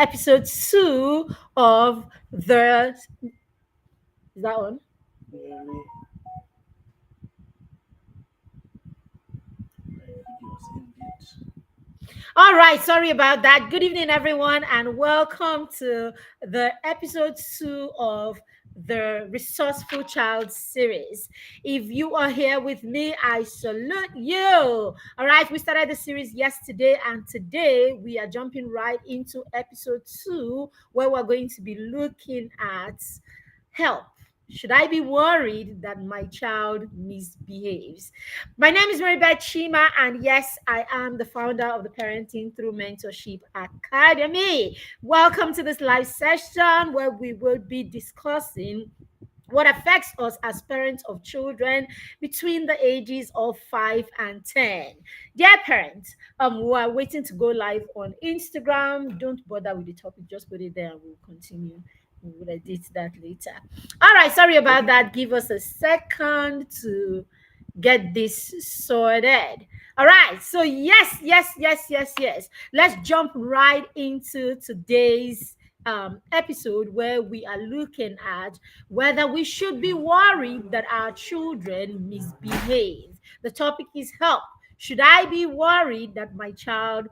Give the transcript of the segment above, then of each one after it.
episode 2 of the. Is that on? Very, videos indeed. All right, sorry about that. Good evening, everyone, and welcome to the episode 2 of the Resourceful Child series. If you are here with me, I salute you. All right, we started the series yesterday, and today we are jumping right into episode 2, where we're going to be looking at help. Should I be worried that my child misbehaves? My name is Maribeth Chima, and yes, I am the founder of the Parenting Through Mentorship Academy. Welcome to this live session where we will be discussing what affects us as parents of children between the ages of 5 and 10. Dear parents, we are waiting to go live on Instagram. Don't bother with the topic, just put it there and we'll continue. We will edit that later. All right, sorry about that. Give us a second to get this sorted. All right, so yes. Let's jump right into today's episode where we are looking at whether we should be worried that our children misbehave. The topic is help. Should I be worried that my child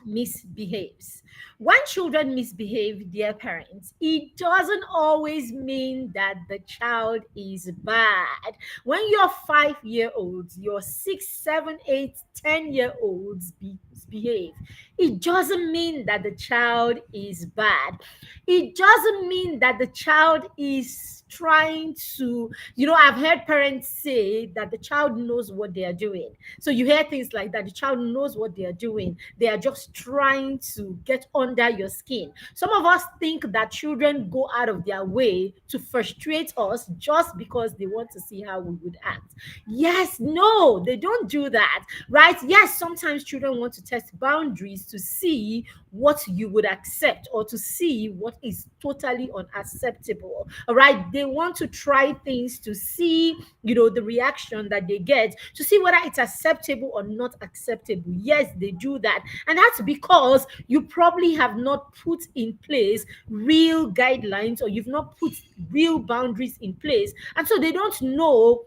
misbehaves? When children misbehave, dear parents, it doesn't always mean that the child is bad. When your 5 year olds, your 6, 7, 8, 10 year olds misbehave, it doesn't mean that the child is bad. It doesn't mean that the child is trying to, I've heard parents say that the child knows what they are doing. So you hear things like that. The child knows what they are doing. They are just trying to get under your skin. Some of us think that children go out of their way to frustrate us just because they want to see how we would act. Yes, no, they don't do that, right? Yes, sometimes children want to test boundaries to see what you would accept or to see what is totally unacceptable. All right, they want to try things to see, the reaction that they get, to see whether it's acceptable or not acceptable. Yes, they do that, and that's because you probably have not put in place real guidelines, or you've not put real boundaries in place, and so they don't know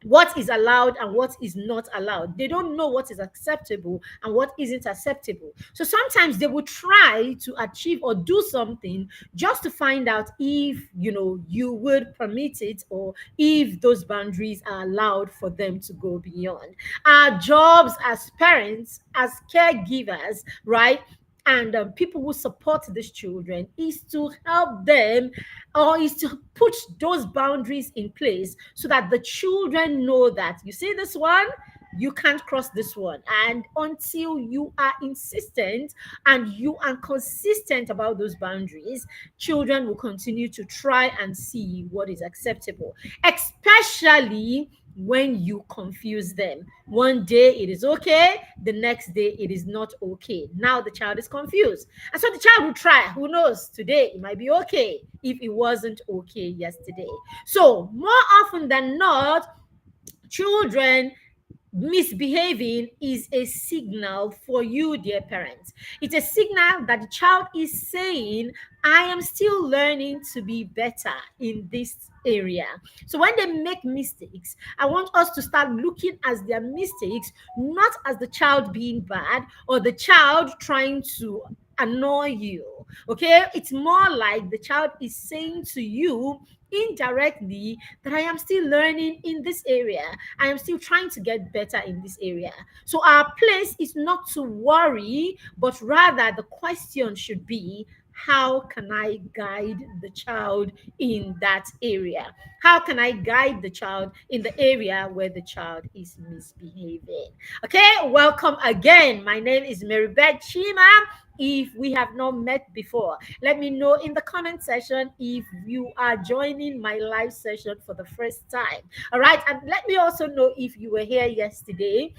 what is allowed and what is not allowed. They don't know what is acceptable and what isn't acceptable. So sometimes they will try to achieve or do something just to find out if you would permit it, or if those boundaries are allowed for them to go beyond. Our jobs as parents, as caregivers, right? And people who support these children is to help them, or is to put those boundaries in place so that the children know that, you see this one, you can't cross this one. And until you are insistent and you are consistent about those boundaries, children will continue to try and see what is acceptable, especially when you confuse them. One day it is okay, the next day it is not okay. Now the child is confused. And so the child will try. Who knows? Today it might be okay if it wasn't okay yesterday. So, more often than not, children misbehaving is a signal for you, dear parents. It's a signal that the child is saying, I am still learning to be better in this area. So when they make mistakes, I want us to start looking at their mistakes not as the child being bad or the child trying to annoy you. Okay, it's more like the child is saying to you indirectly that I am still learning in this area. I am still trying to get better in this area. So our place is not to worry, but rather the question should be, how can I guide the child in that area? How can I guide the child in the area where the child is misbehaving? Okay, welcome again. My name is Maribeth Chima. If we have not met before, let me know in the comment section if you are joining my live session for the first time. All right, and let me also know if you were here yesterday.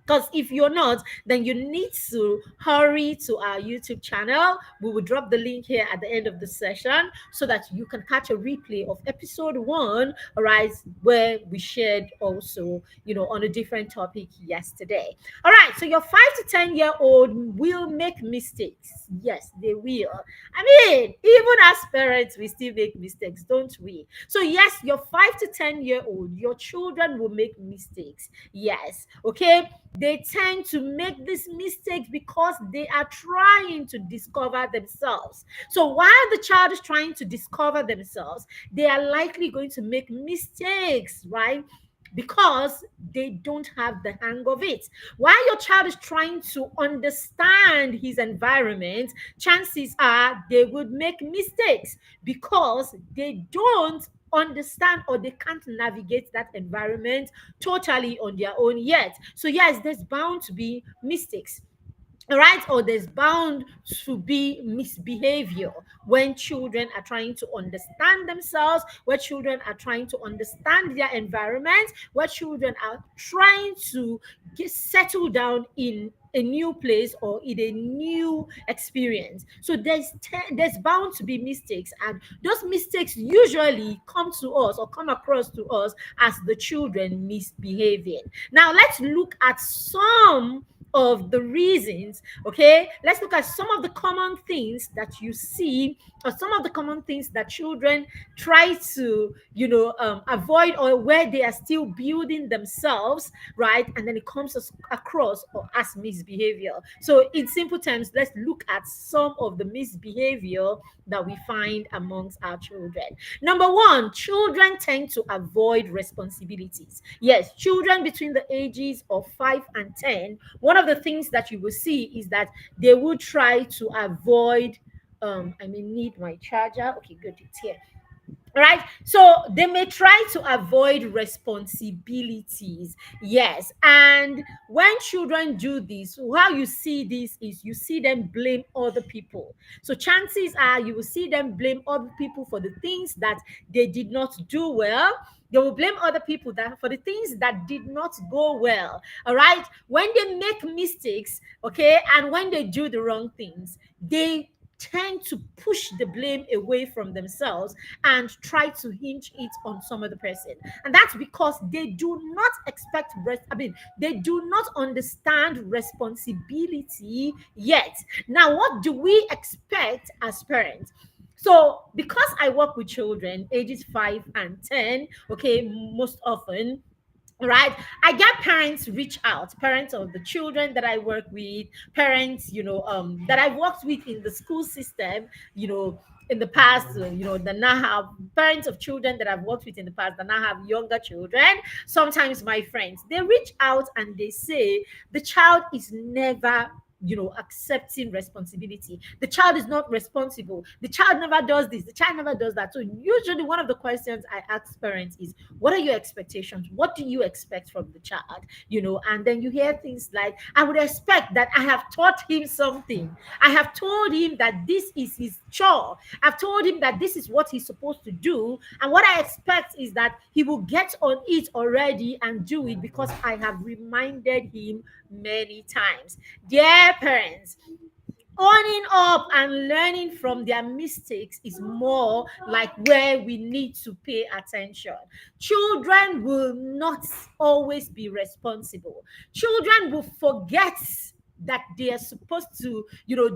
Because if you're not, then you need to hurry to our YouTube channel. We will drop the link here at the end of the session so that you can catch a replay of episode one, all right, where we shared also, on a different topic yesterday. All right, so your 5 to 10 year old will make mistakes. Yes, they will. I mean, even as parents, we still make mistakes, don't we? So, yes, your 5 to 10 year old, your children will make mistakes. Yes, okay. They tend to make these mistakes because they are trying to discover themselves. So while the child is trying to discover themselves, they are likely going to make mistakes, right? Because they don't have the hang of it. While your child is trying to understand his environment, chances are they would make mistakes because they don't understand or they can't navigate that environment totally on their own yet. So, yes, there's bound to be mistakes, right? Or there's bound to be misbehavior when children are trying to understand themselves, where children are trying to understand their environment, where children are trying to get settled down in a new place or in a new experience. So there's bound to be mistakes, and those mistakes usually come to us or come across to us as the children misbehaving. Now let's look at some of the reasons. Okay, let's look at some of the common things that you see, or some of the common things that children try to avoid, or where they are still building themselves, right? And then it comes across or as misbehavior. So in simple terms, let's look at some of the misbehavior that we find amongst our children. Number one, children tend to avoid responsibilities. Yes, children between the ages of 5 and 10, one of the things that you will see is that they will try to avoid. I may need my charger. Okay, good, it's here. Right, so they may try to avoid responsibilities. Yes, and when children do this, how you see this is you see them blame other people. So chances are you will see them blame other people for the things that they did not do well. They will blame other people that for the things that did not go well. All right, when they make mistakes, okay, and when they do the wrong things, they tend to push the blame away from themselves and try to hinge it on some other person. And that's because they do not expect they do not understand responsibility yet. Now, what do we expect as parents? So, because I work with children ages 5 and 10, okay, most often, right, I get parents reach out, parents of the children that I work with, parents that I've worked with in the school system, in the past, that now have parents of children that I've worked with in the past that now have younger children. Sometimes my friends, they reach out and they say the child is never accepting responsibility. The child is not responsible. The child never does this. The child never does that. So usually one of the questions I ask parents is, what are your expectations? What do you expect from the child? And then you hear things like, I would expect that I have taught him something. I have told him that this is his chore. I've told him that this is what he's supposed to do. And what I expect is that he will get on it already and do it because I have reminded him many times. Dear parents, owning up and learning from their mistakes is more like where we need to pay attention. Children will not always be responsible. Children will forget that they are supposed to,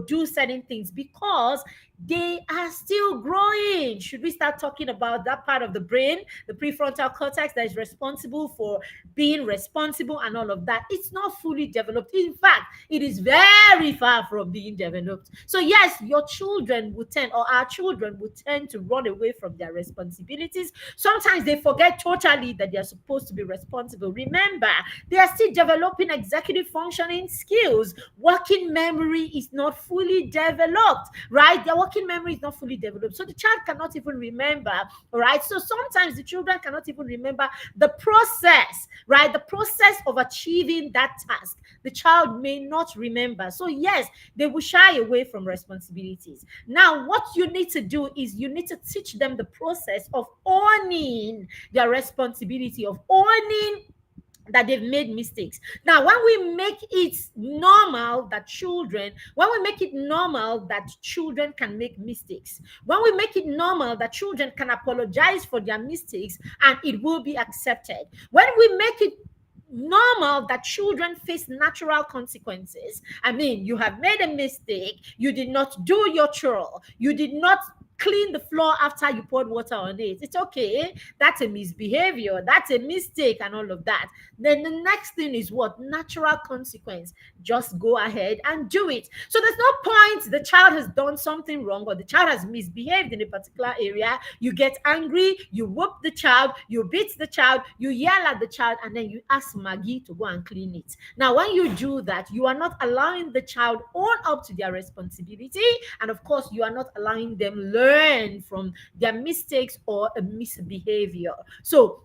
do certain things because they are still growing. Should we start talking about that part of the brain, the prefrontal cortex that is responsible for being responsible and all of that? It's not fully developed. In fact, it is very far from being developed. So yes, your children would tend, or our children would tend to run away from their responsibilities. Sometimes they forget totally that they are supposed to be responsible. Remember, they are still developing executive functioning skills. Working memory is not fully developed, right? Their working memory is not fully developed. So the child cannot even remember, right? So sometimes the children cannot even remember the process, right? The process of achieving that task. The child may not remember. So yes, they will shy away from responsibilities. Now, what you need to do is you need to teach them the process of owning their responsibility, of owning that they've made mistakes. Now, when we make it normal that children can make mistakes, when we make it normal that children can apologize for their mistakes and it will be accepted, when we make it normal that children face natural consequences. I mean, you have made a mistake, you did not do your chore, you did not clean the floor after you poured water on it. It's okay. That's a misbehavior. That's a mistake and all of that. Then the next thing is what? Natural consequence. Just go ahead and do it. So there's no point the child has done something wrong or the child has misbehaved in a particular area. You get angry, you whoop the child, you beat the child, you yell at the child, and then you ask Maggie to go and clean it. Now, when you do that, you are not allowing the child own up to their responsibility. And of course, you are not allowing them learn from their mistakes or a misbehavior. So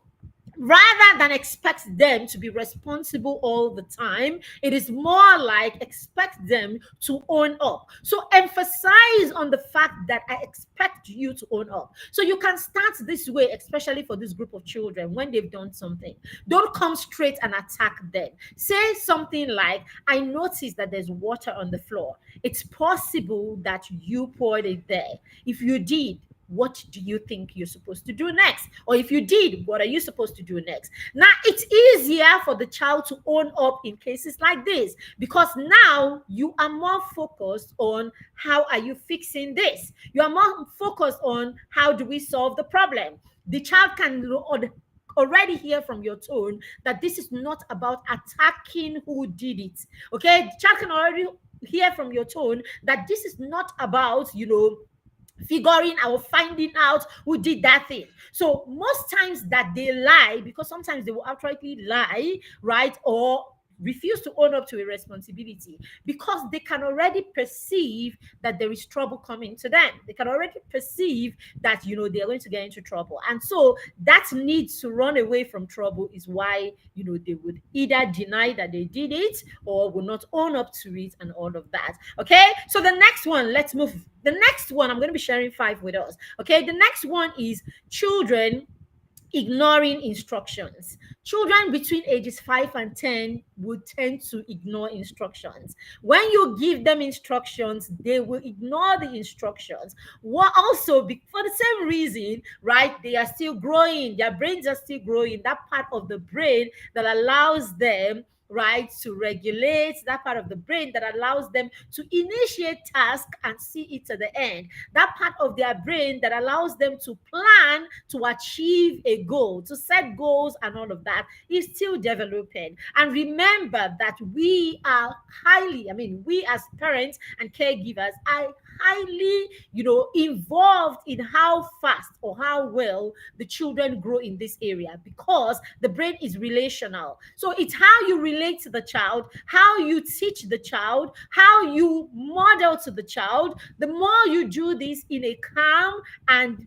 rather than expect them to be responsible all the time, it is more like expect them to own up. So emphasize on the fact that I expect you to own up. So you can start this way, especially for this group of children. When they've done something, don't come straight and attack them. Say something like, I noticed that there's water on the floor. It's possible that you poured it there. If you did, what do you think you're supposed to do next? Or if you did, what are you supposed to do next? Now, it's easier for the child to own up in cases like this because now you are more focused on how are you fixing this? You are more focused on how do we solve the problem? The child can already hear from your tone that this is not about attacking who did it. Okay? The child can already hear from your tone that this is not about, figuring out, finding out who did that thing. So most times that they lie, because sometimes they will outrightly lie, right? Or refuse to own up to a responsibility because they can already perceive that there is trouble coming to them. They can already perceive that they're going to get into trouble, and so that need to run away from trouble is why they would either deny that they did it or will not own up to it and all of that. Okay, so the next one, let's move. The next one, I'm going to be sharing 5 with us. Okay, the next one is children ignoring instructions. Children between ages 5 and 10 would tend to ignore instructions. When you give them instructions, they will ignore the instructions. What also, for the same reason, right? They are still growing, their brains are still growing. That part of the brain that allows them, right, to regulate, that part of the brain that allows them to initiate task and see it to the end, that part of their brain that allows them to plan to achieve a goal, to set goals and all of that is still developing. And remember that we are we as parents and caregivers are highly, involved in how fast or how well the children grow in this area because the brain is relational. So it's how you relate to the child, how you teach the child, how you model to the child. The more you do this in a calm and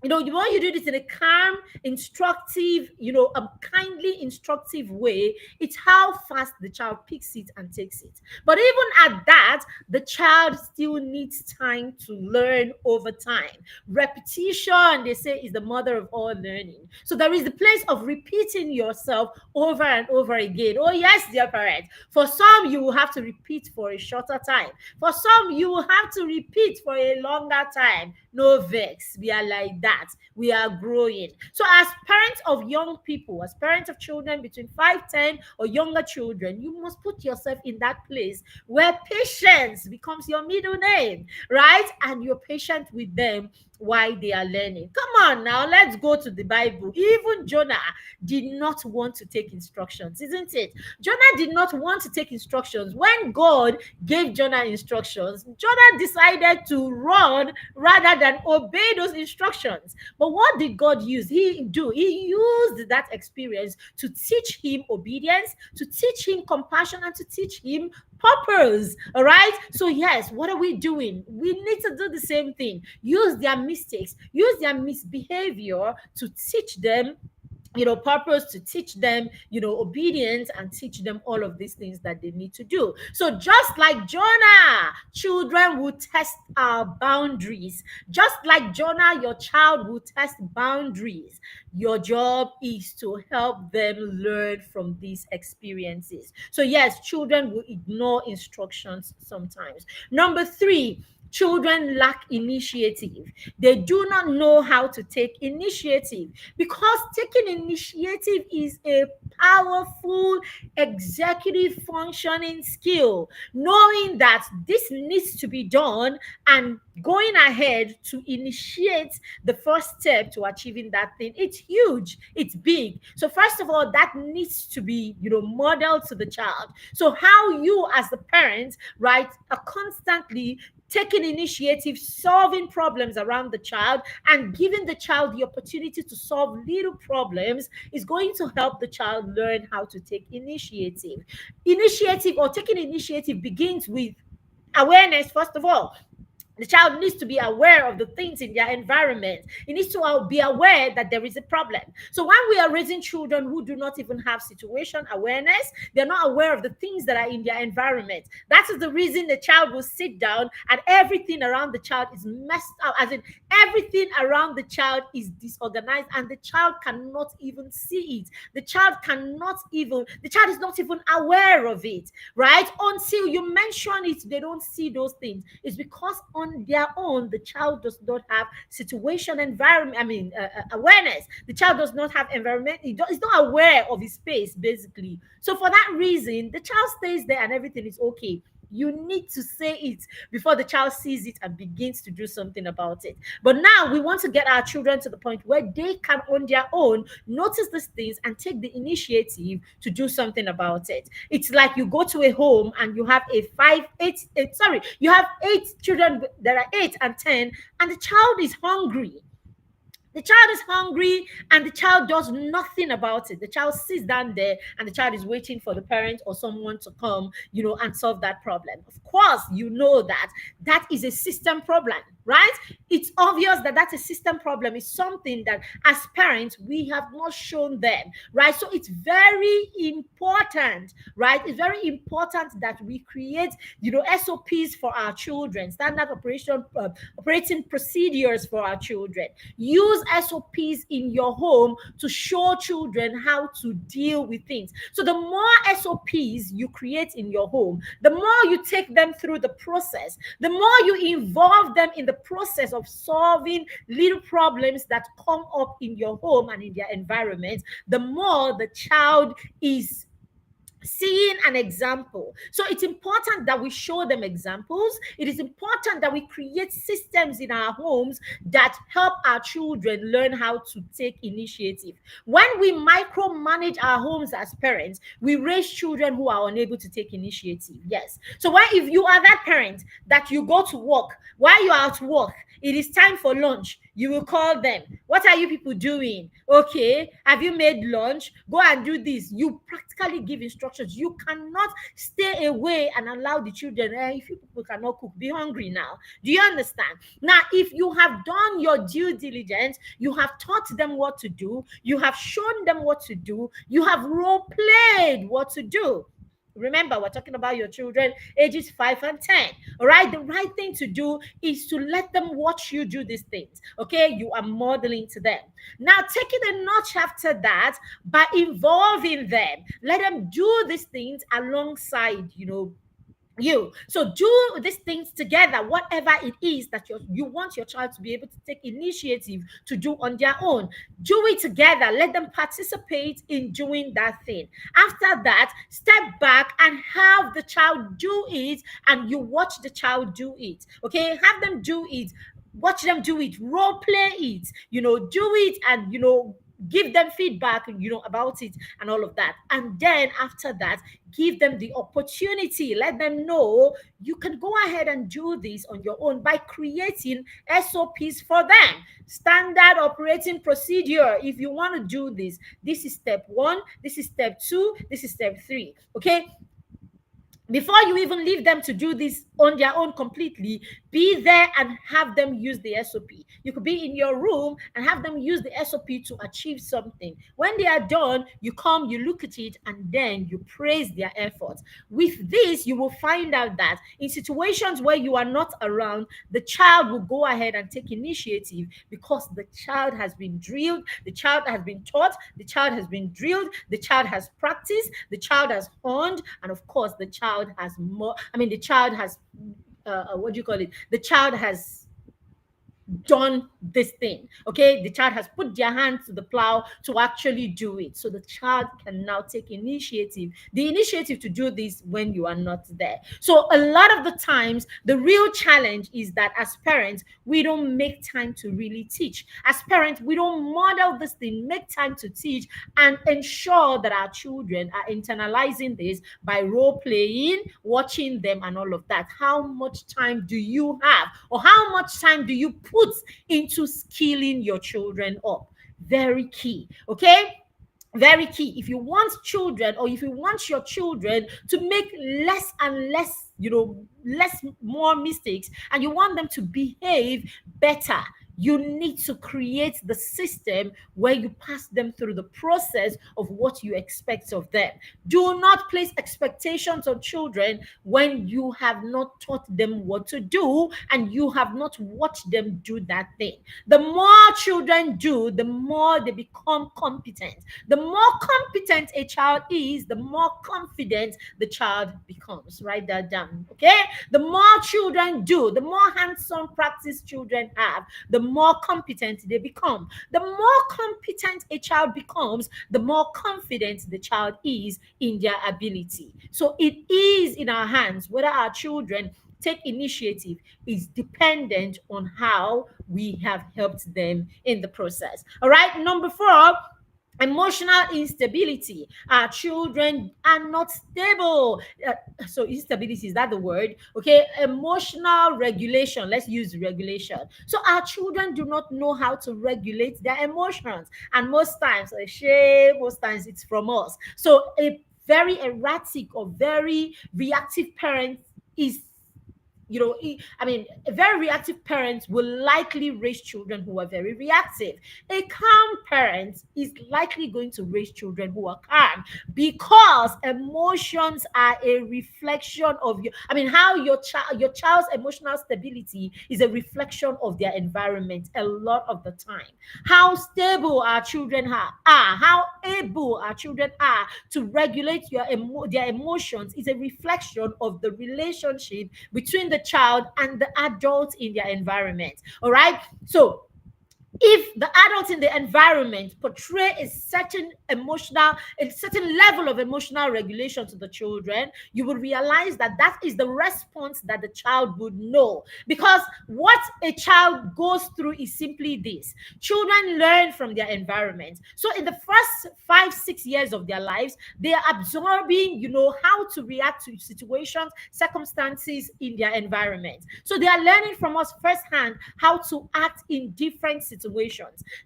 the more you do this in a calm, instructive, a kindly instructive way, it's how fast the child picks it and takes it. But even at that, the child still needs time to learn over time. Repetition, they say, is the mother of all learning. So there is the place of repeating yourself over and over again. Oh, yes, dear parents. For some, you will have to repeat for a shorter time. For some, you will have to repeat for a longer time. No vex. We are like that. We are growing. So as parents of young people, as parents of children between 5, 10 or younger children, you must put yourself in that place where patience becomes your middle name, right? And you're patient with them while they are learning. Come on now, let's go to the Bible. Even Jonah did not want to take instructions, isn't it? Jonah did not want to take instructions. When God gave Jonah instructions, Jonah decided to run rather than obey those instructions. But what did God use? He used that experience to teach him obedience, to teach him compassion, and to teach him purpose. All right. So yes, what are we doing? We need to do the same thing. Use their mistakes, use their misbehavior to teach them purpose, to teach them obedience, and teach them all of these things that they need to do. So just like Jonah, children will test our boundaries. Just like Jonah, your child will test boundaries. Your job is to help them learn from these experiences. So yes, children will ignore instructions sometimes. Number 3, children lack initiative. They do not know how to take initiative, because taking initiative is a powerful executive functioning skill. Knowing that this needs to be done and going ahead to initiate the first step to achieving that thing, it's huge, it's big. So first of all, that needs to be modeled to the child. So how you as the parent, right, are constantly taking initiative, solving problems around the child, and giving the child the opportunity to solve little problems is going to help the child learn how to take initiative. Initiative, or taking initiative, begins with awareness, first of all. The child needs to be aware of the things in their environment. He needs to be aware that there is a problem. So when we are raising children who do not even have situation awareness, they're not aware of the things that are in their environment. That is the reason the child will sit down and everything around the child is messed up, as in everything around the child is disorganized, and the child cannot even see it. The child is not even aware of it, right? Until you mention it, they don't see those things. It's because on their own, the child does not have situation environment, awareness. The child does not have environment. He's not aware of his space, basically. So for that reason, the child stays there and everything is okay. You need to say it before the child sees it and begins to do something about it. But now we want to get our children to the point where they can, on their own, notice these things and take the initiative to do something about it. It's like you go to a home and you have you have 8 children that are 8 and 10, and the child is hungry. The child is hungry and the child does nothing about it. The child sits down there and the child is waiting for the parent or someone to come, and solve that problem. Of course, you know that that is a system problem, right? It's obvious that that's a system problem. It's something that as parents, we have not shown them, right? So it's very important, right? It's very important that we create, SOPs for our children, standard operating procedures for our children. Use SOPs in your home to show children how to deal with things. So the more SOPs you create in your home, the more you take them through the process, the more you involve them in the process of solving little problems that come up in your home and in their environment, the more the child is seeing an example. So it's important that we show them examples. It is important that we create systems in our homes that help our children learn how to take initiative. When we micromanage our homes as parents, we raise children who are unable to take initiative. Yes. So if you are that parent that you go to work, while you are at work, it is time for lunch, you will call them. What are you people doing? Okay, have you made lunch? Go and do this. You practically give instructions. You cannot stay away and allow the children, if you people cannot cook, be hungry now. Do you understand? Now, if you have done your due diligence, you have taught them what to do, you have shown them what to do, you have role played what to do. Remember, we're talking about your children ages 5 and 10. All right. The right thing to do is to let them watch you do these things. Okay. You are modeling to them. Now, take it a notch after that by involving them. Let them do these things alongside, you. So do these things together, whatever it is that you want your child to be able to take initiative to do on their own. Do it together. Let them participate in doing that thing. After that, step back and have the child do it, and you watch the child do it. Okay, have them do it. Watch them do it, role play it, do it, and give them feedback, about it and all of that. And then after that, give them the opportunity. Let them know you can go ahead and do this on your own by creating SOPs for them. Standard operating procedure. If you want to do this, this is step 1, this is step 2, this is step 3. Okay. Before you even leave them to do this on their own completely, be there and have them use the SOP. You could be in your room and have them use the SOP to achieve something. When they are done, you come, you look at it, and then you praise their efforts. With this, you will find out that in situations where you are not around, the child will go ahead and take initiative because the child has been drilled, the child has been taught, the child has been drilled, the child has practiced, the child has honed, and of course, the child has more. I mean, the child has what do you call it? The child has done this thing. Okay, the child has put their hand to the plow to actually do it. So the child can now take the initiative to do this when you are not there. So a lot of the times, the real challenge is that as parents, we don't make time to really teach. As parents, we don't model this thing, make time to teach, and ensure that our children are internalizing this by role playing, watching them, and all of that. How much time do you have, or how much time do you put into skilling your children up? Very key. Okay, very key. If you want children, or if you want your children to make less and less, less more mistakes, and you want them to behave better, you need to create the system where you pass them through the process of what you expect of them. Do not place expectations on children when you have not taught them what to do and you have not watched them do that thing. The more children do, the more they become competent. The more competent a child is, the more confident the child becomes. Write that down, okay? The more children do, the more hands-on practice children have, the more competent they become. The more competent a child becomes, the more confident the child is in their ability. So it is in our hands whether our children take initiative. Is dependent on how we have helped them in the process. All right, number 4, emotional instability. Our children are not stable. So instability, is that the word? Okay, emotional regulation. Let's use regulation. So our children do not know how to regulate their emotions, and most times, most times it's from us. So a very erratic or very reactive parent is, a very reactive parent will likely raise children who are very reactive. A calm parent is likely going to raise children who are calm, because emotions are a reflection of how your child's emotional stability is a reflection of their environment a lot of the time. How stable our children are, how able our children are to regulate their emotions is a reflection of the relationship between the child and the adult in their environment. All right. So if the adults in the environment portray a certain level of emotional regulation to the children, you will realize that that is the response that the child would know. Because what a child goes through is simply this: children learn from their environment. So in the first 5-6 years of their lives, they are absorbing, how to react to situations, circumstances in their environment. So they are learning from us firsthand how to act in different situations.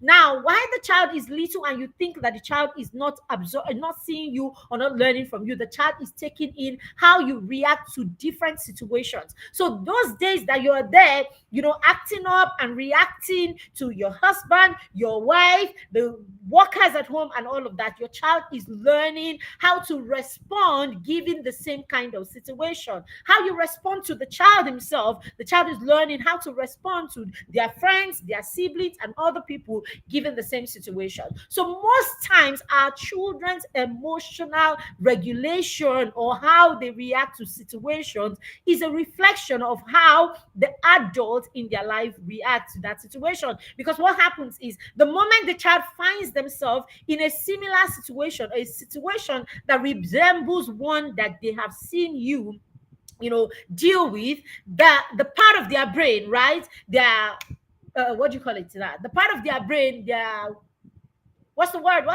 Now, while the child is little and you think that the child is not seeing you or not learning from you, the child is taking in how you react to different situations. So those days that you are there, acting up and reacting to your husband, your wife, the workers at home, and all of that, your child is learning how to respond given the same kind of situation. How you respond to the child himself, the child is learning how to respond to their friends, their siblings, and other people given the same situation. So most times our children's emotional regulation, or how they react to situations, is a reflection of how the adult in their life react to that situation. Because what happens is, the moment the child finds themselves in a similar situation, a situation that resembles one that they have seen you deal with, the part of their brain, right, their what do you call it, that the part of their brain, their what's the word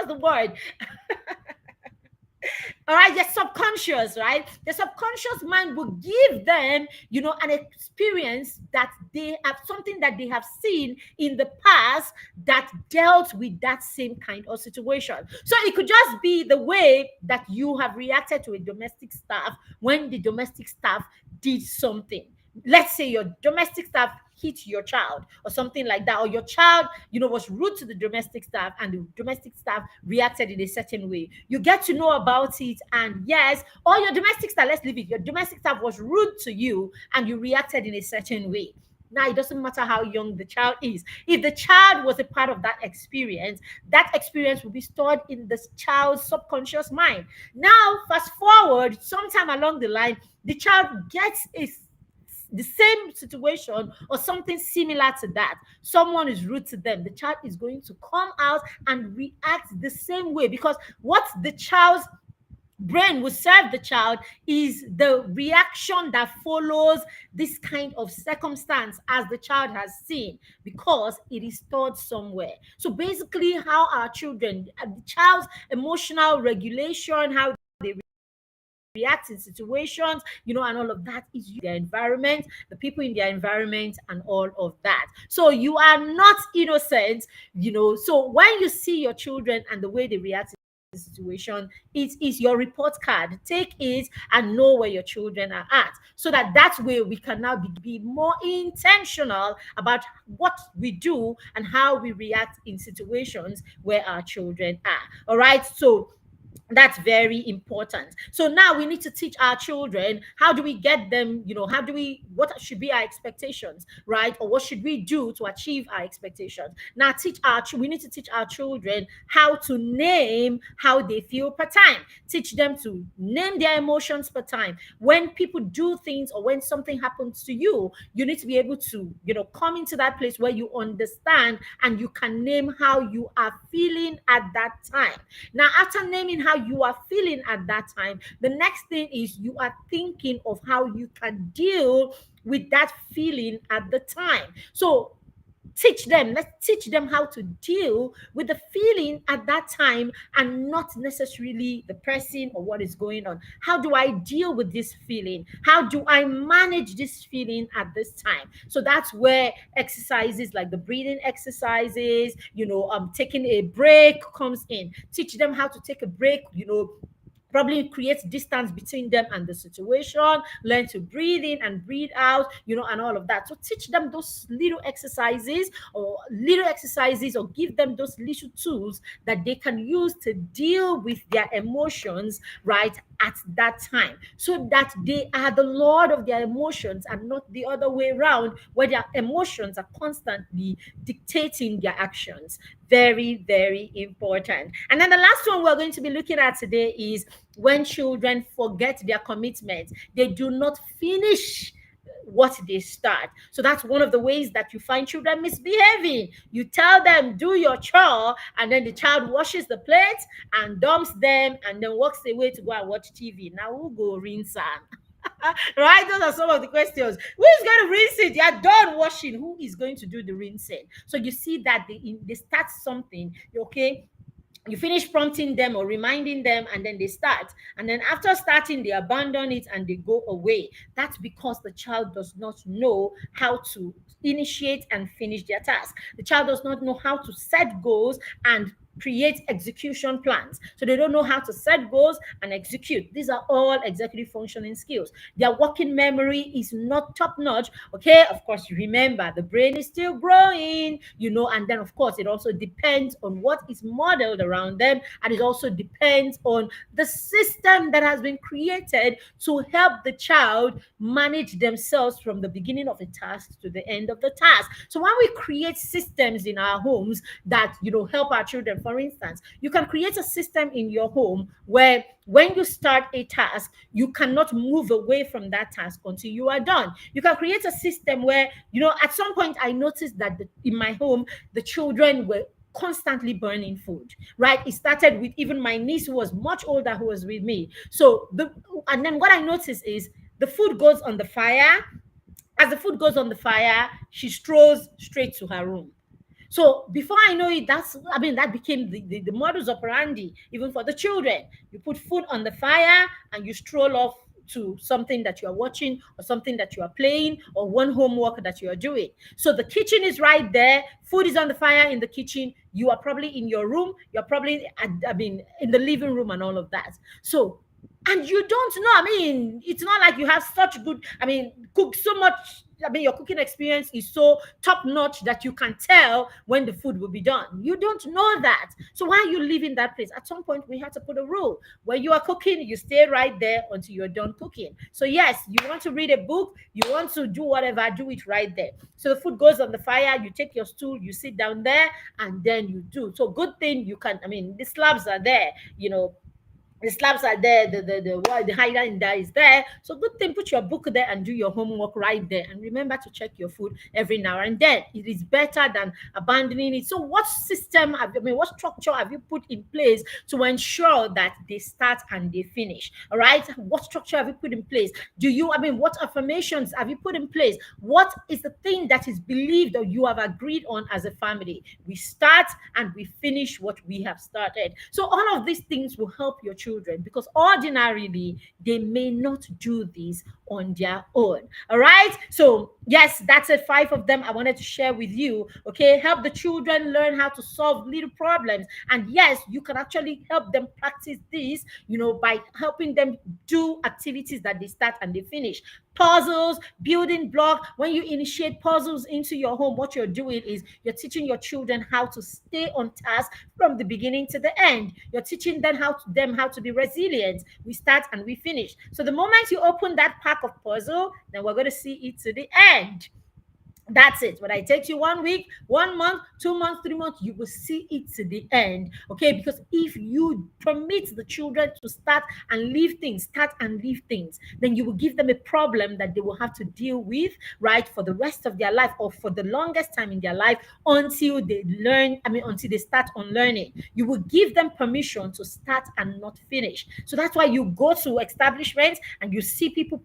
all right, their subconscious, right? The subconscious mind will give them, an experience that they have, something that they have seen in the past that dealt with that same kind of situation. So it could just be the way that you have reacted to a domestic staff when the domestic staff did something. let's say your domestic staff hit your child or something like that, or your child, was rude to the domestic staff and the domestic staff reacted in a certain way. You get to know about it, and yes, or your domestic staff, let's leave it, your domestic staff was rude to you and you reacted in a certain way. Now, it doesn't matter how young the child is. If the child was a part of that experience will be stored in the child's subconscious mind. Now, fast forward, sometime along the line, the child gets the same situation or something similar to that. Someone is rude to them. The child is going to come out and react the same way, because what the child's brain will serve the child is the reaction that follows this kind of circumstance as the child has seen, because it is stored somewhere. So basically, how our children, the child's emotional regulation, how they react in situations, and all of that is their environment, the people in their environment, and all of that. So you are not innocent, So when you see your children and the way they react in situation, it is your report card. Take it and know where your children are at, so that way we can now be more intentional about what we do and how we react in situations where our children are. All right. So that's very important. So now we need to teach our children, how do we get them, what should be our expectations, right? Or what should we do to achieve our expectations? Now we need to teach our children how to name how they feel per time. Teach them to name their emotions per time. When people do things or when something happens to you, you need to be able to, come into that place where you understand and you can name how you are feeling at that time. Now, after naming how you are feeling at that time, the next thing is you are thinking of how you can deal with that feeling at the time. So let's teach them how to deal with the feeling at that time, and not necessarily the person or what is going on. How do I deal with this feeling? How do I manage this feeling at this time? So that's where exercises like the breathing exercises, taking a break comes in. Teach them how to take a break, probably create distance between them and the situation, learn to breathe in and breathe out, and all of that. So teach them those little exercises, or give them those little tools that they can use to deal with their emotions right at that time, so that they are the lord of their emotions and not the other way around, where their emotions are constantly dictating their actions. Very, very important. And then the last one we're going to be looking at today is when children forget their commitments. They do not finish what they start. So that's one of the ways that you find children misbehaving. You tell them, do your chore, and then the child washes the plates and dumps them and then walks away to go and watch TV. Now, who go rinse am? Right? Those are some of the questions. Who is going to rinse it? You're done washing. Who is going to do the rinsing? So you see that they start something, okay? You finish prompting them or reminding them, and then they start, and then after starting they abandon it and they go away. That's because the child does not know how to initiate and finish their task. The child does not know how to set goals and create execution plans. So they don't know how to set goals and execute. These are all executive functioning skills. Their working memory is not top notch. Okay, of course, you remember the brain is still growing, and then of course it also depends on what is modeled around them, and it also depends on the system that has been created to help the child manage themselves from the beginning of a task to the end of the task. So when we create systems in our homes that help our children, for instance, you can create a system in your home where when you start a task, you cannot move away from that task until you are done. You can create a system where, at some point I noticed that in my home, the children were constantly burning food, right? It started with even my niece, who was much older, who was with me. And then what I noticed is the food goes on the fire. As the food goes on the fire, she strolls straight to her room. So before I know it, that became the modus operandi, even for the children. You put food on the fire and you stroll off to something that you are watching or something that you are playing or one homework that you are doing. So the kitchen is right there. Food is on the fire in the kitchen. You are probably in your room. You're probably, in the living room and all of that. So and you don't know. I mean, it's not like you have such good, I mean, cook so much. I mean, your cooking experience is so top notch that you can tell when the food will be done. You don't know that. So why are you leaving that place? At some point, we had to put a rule. When you are cooking, you stay right there until you're done cooking. So yes, you want to read a book, you want to do whatever, do it right there. So the food goes on the fire, you take your stool, you sit down there, and then you do. So good thing you can, I mean, the slabs are there, you know, the slabs are there, the hider in there is there. So good thing, put your book there and do your homework right there. And remember to check your food every now and then. It is better than abandoning it. So what system have you, I mean, what structure have you put in place to ensure that they start and they finish? All right. What structure have you put in place? Do you, I mean, what affirmations have you put in place? What is the thing that is believed or you have agreed on as a family? We start and we finish what we have started. So all of these things will help your children, because ordinarily they may not do this on their own. All right. So yes, that's it. 5 of them I wanted to share with you. Okay. Help the children learn how to solve little problems. And yes, you can actually help them practice this, you know, by helping them do activities that they start and they finish. Puzzles, building block. When you initiate puzzles into your home, what you're doing is you're teaching your children how to stay on task from the beginning to the end. You're teaching them how to be resilient. We start and we finish. So the moment you open that pack of puzzle, then we're going to see it to the end. That's it. When I take you 1 week, 1 month, 2 months, 3 months, you will see it to the end. Okay. Because if you permit the children to start and leave things, then you will give them a problem that they will have to deal with, right, for the rest of their life or for the longest time in their life until they learn, I mean, until they start on learning. You will give them permission to start and not finish. So that's why you go to establishments and you see people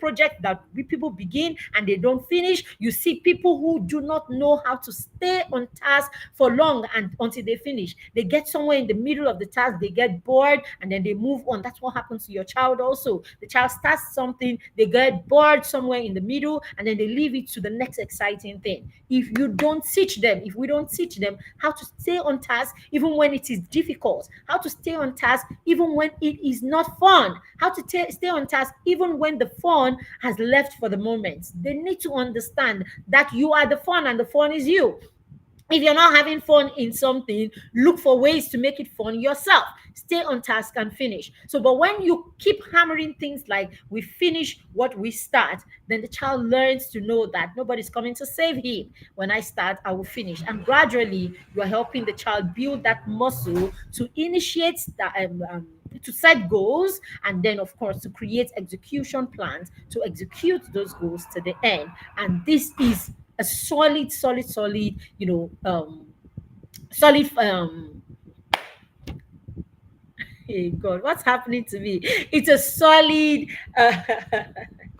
begin and they don't finish. You see people who do not know how to stay on task for long and until they finish. They get somewhere in the middle of the task, they get bored, and then they move on. That's what happens to your child also. The child starts something, they get bored somewhere in the middle, and then they leave it to the next exciting thing. If we don't teach them how to stay on task even when it is difficult, how to stay on task even when it is not fun, how to stay on task even when the fun has left for the moment. They need to understand that you are the fun and the fun is you. If you're not having fun in something, look for ways to make it fun yourself. Stay on task and finish. So, but when you keep hammering things like we finish what we start, then the child learns to know that nobody's coming to save him. When I start, I will finish. And gradually, you are helping the child build that muscle to initiate that. To set goals, and then of course to create execution plans to execute those goals to the end. And this is a solid, solid hey God, what's happening to me? It's a solid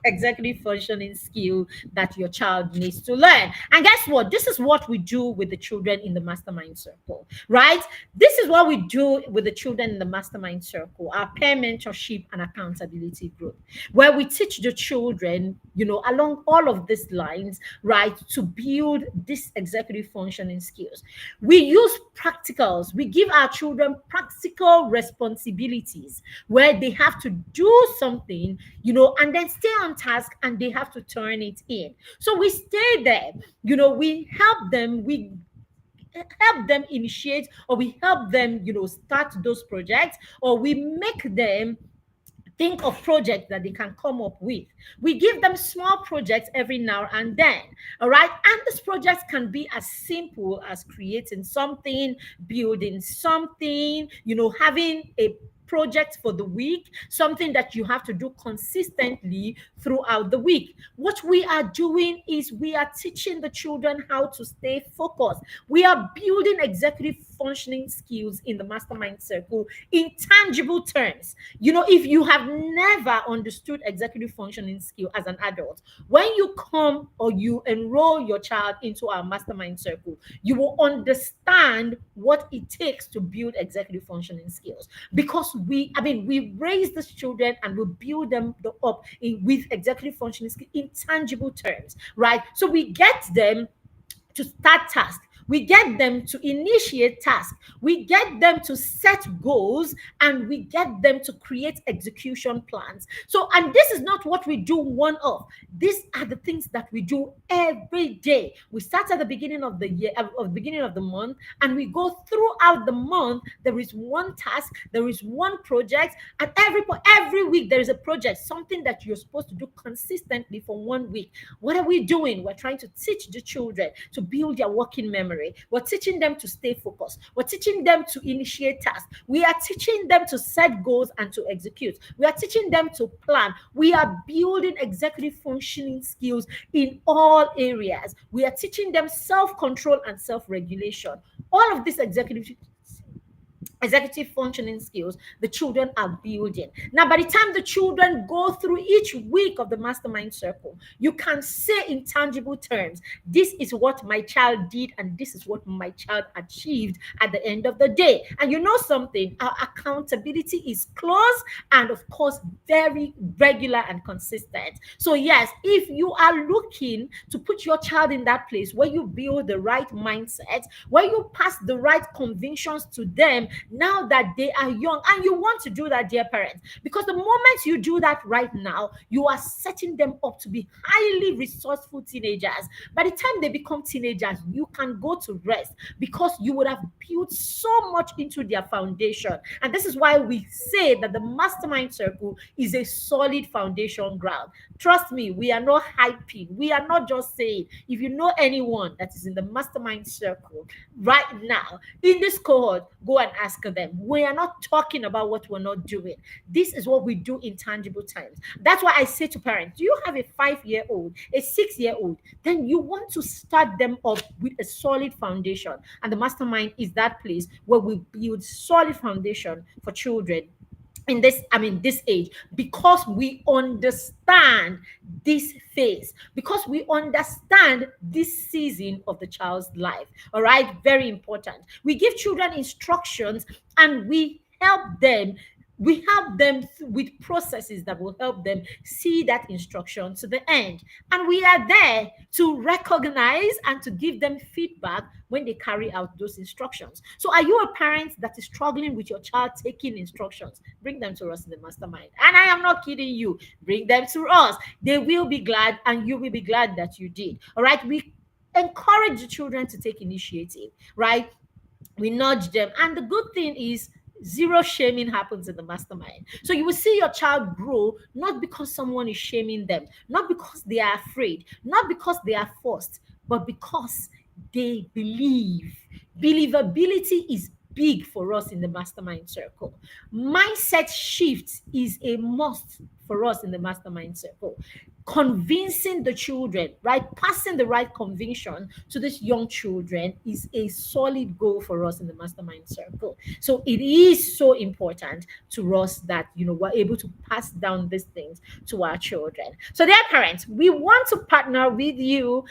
executive functioning skill that your child needs to learn. And guess what? This is what we do with the children in the mastermind circle, right? This is what we do with the children in the mastermind circle, our peer mentorship and accountability group, where we teach the children, along all of these lines, right, to build this executive functioning skills. We use practicals. We give our children practical responsibilities where they have to do something, and then stay on task and they have to turn it in. So we stay there, we help them initiate, or we help them, start those projects, or we make them think of projects that they can come up with. We give them small projects every now and then. All right. And these projects can be as simple as creating something, building something, having a project for the week, something that you have to do consistently throughout the week. What we are doing is we are teaching the children how to stay focused. We are building executive functioning skills in the mastermind circle in tangible terms. If you have never understood executive functioning skill as an adult, when you come or you enroll your child into our mastermind circle, you will understand what it takes to build executive functioning skills. Because we raise these children and we build them up with executive functioning skills in tangible terms, right? So we get them to start tasks. We get them to initiate tasks. We get them to set goals, and we get them to create execution plans. So, and this is not what we do one off. These are the things that we do every day. We start at the beginning of the year, of the beginning of the month, and we go throughout the month. There is one task, there is one project, and every week there is a project, something that you're supposed to do consistently for 1 week. What are we doing? We're trying to teach the children to build their working memory. We're teaching them to stay focused. We're teaching them to initiate tasks. We are teaching them to set goals and to execute. We are teaching them to plan. We are building executive functioning skills in all areas. We are teaching them self-control and self-regulation. All of these executive functioning skills the children are building. Now, by the time the children go through each week of the mastermind circle, you can say in tangible terms, this is what my child did, and this is what my child achieved at the end of the day. And you know something, our accountability is close and, of course, very regular and consistent. So, yes, if you are looking to put your child in that place where you build the right mindset, where you pass the right convictions to them, now that they are young, and you want to do that, dear parents, because the moment you do that right now, you are setting them up to be highly resourceful teenagers. By the time they become teenagers, you can go to rest because you would have built so much into their foundation. And this is why we say that the mastermind circle is a solid foundation ground. Trust me, we are not hyping. We are not just saying. If you know anyone that is in the mastermind circle right now in this cohort, go and ask them. We are not talking about what we're not doing. This is what we do in tangible times. That's why I say to parents, do you have a 5-year-old, a 6-year-old? Then you want to start them up with a solid foundation. And the mastermind is that place where we build solid foundation for children in this age, because we understand this phase, because we understand this season of the child's life. All right, very important. We give children instructions, and we help them with processes that will help them see that instruction to the end. And we are there to recognize and to give them feedback when they carry out those instructions. So, are you a parent that is struggling with your child taking instructions? Bring them to us in the mastermind. And I am not kidding you. Bring them to us. They will be glad, and you will be glad that you did. All right. We encourage the children to take initiative, right? We nudge them. And the good thing is, zero shaming happens in the mastermind. So you will see your child grow, not because someone is shaming them, not because they are afraid, not because they are forced, but because they believe. Believability is big for us in the mastermind circle. Mindset shift is a must for us in the mastermind circle. Convincing the children, right? Passing the right conviction to these young children is a solid goal for us in the mastermind circle. So it is so important to us that we're able to pass down these things to our children. So, dear parents, we want to partner with you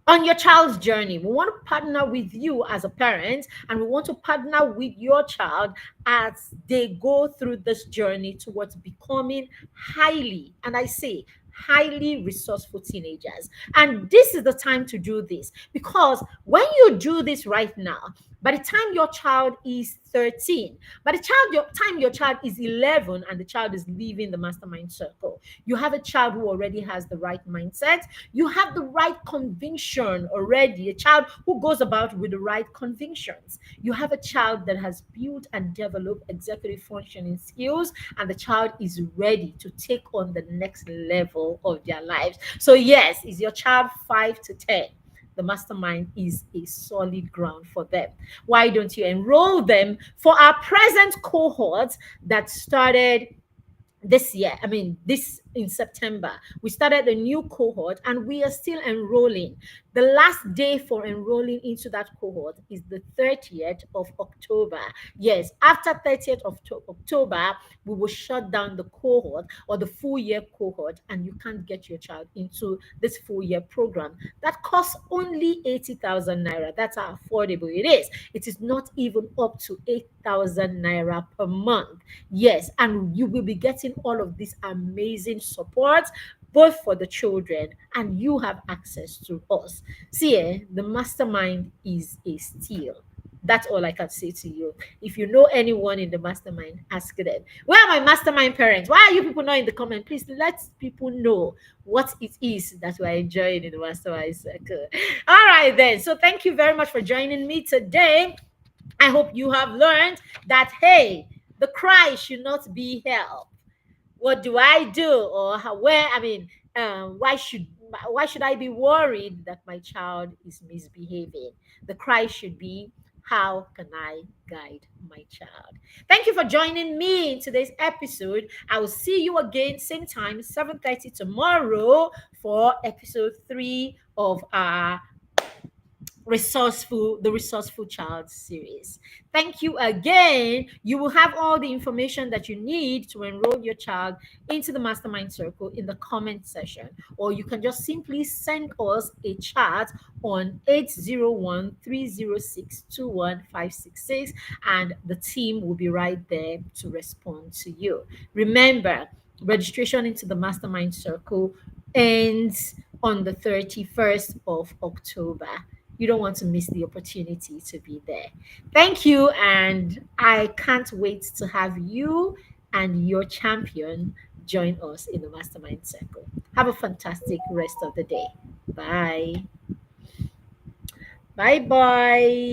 on your child's journey. We want to partner with you as a parent, and we want to partner with your child as they go through this journey towards becoming highly, and I say highly resourceful teenagers. And this is the time to do this, because when you do this right now, by the time your child is 13, by the time your child is 11 and the child is leaving the mastermind circle, you have a child who already has the right mindset. You have the right conviction already, a child who goes about with the right convictions. You have a child that has built and developed executive functioning skills, and the child is ready to take on the next level of their lives. So, yes, is your child 5 to 10? The mastermind is a solid ground for them. Why don't you enroll them for our present cohort that started this year? This in September, we started a new cohort, and we are still enrolling. The last day for enrolling into that cohort is the 30th of October. Yes, after 30th of October, we will shut down the cohort, or the full year cohort, and you can't get your child into this full year program that costs only 80,000 naira. That's how affordable it is. It is not even up to 8,000 naira per month. Yes, and you will be getting all of this amazing support both for the children, and you have access to us. See, the mastermind is a steal. That's all I can say to you. If you know anyone in the mastermind, ask them. Where are my mastermind parents? Why are you people not in the comment? Please let people know what it is that we're enjoying in the mastermind circle. All right, then. So thank you very much for joining me today. I hope you have learned that, hey, the cry should not be held. What do I do, or how, where, I mean, why should I be worried that my child is misbehaving? The cry should be, how can I guide my child? Thank you for joining me in today's episode. I will see you again same time 7:30 tomorrow for episode 3 of our Resourceful Child series. Thank you again. You will have all the information that you need to enroll your child into the mastermind circle in the comment section, or you can just simply send us a chat on 801-306-21566, and the team will be right there to respond to you. Remember, registration into the mastermind circle ends on the 31st of October. You don't want to miss the opportunity to be there. Thank you, and I can't wait to have you and your champion join us in the mastermind circle. Have a fantastic rest of the day. Bye. Bye bye.